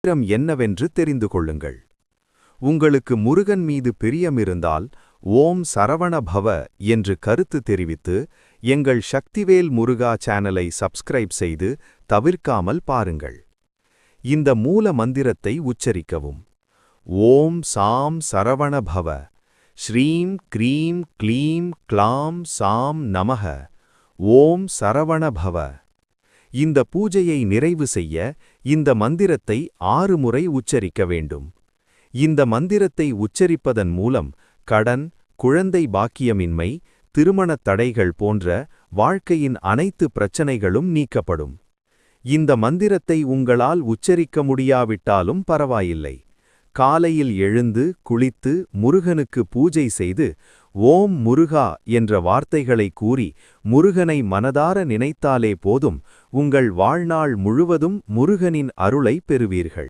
மந்திரம் என்னவென்று தெரிந்து கொள்ளுங்கள். உங்களுக்கு முருகன் மீது பிரியமிருந்தால் ஓம் சரவண பவ என்று கருத்து தெரிவித்து எங்கள் சக்திவேல் முருகா சேனலை சப்ஸ்கிரைப் செய்து தவிர்க்காமல் பாருங்கள். இந்த மூல மந்திரத்தை உச்சரிக்கவும். ஓம் சாம் சரவண பவ. ஸ்ரீம் க்ரீம் க்ளீம் க்ளாம் சாம் நமக. ஓம் சரவண பவ. இந்த பூஜையை நிறைவு செய்ய இந்த மந்திரத்தை 6 முறை உச்சரிக்க வேண்டும். இந்த மந்திரத்தை உச்சரிப்பதன் மூலம் கடன், குழந்தை பாக்கியமின்மை, திருமணத் தடைகள் போன்ற வாழ்க்கையின் அனைத்து பிரச்சனைகளும் நீக்கப்படும். இந்த மந்திரத்தை உங்களால் உச்சரிக்க முடியாவிட்டாலும் பரவாயில்லை. காலையில் எழுந்து குளித்து முருகனுக்கு பூஜை செய்து ஓம் முருகா என்ற வார்த்தைகளை கூறி முருகனை மனதார நினைத்தாலே போதும், உங்கள் வாழ்நாள் முழுவதும் முருகனின் அருளை பெறுவீர்கள்.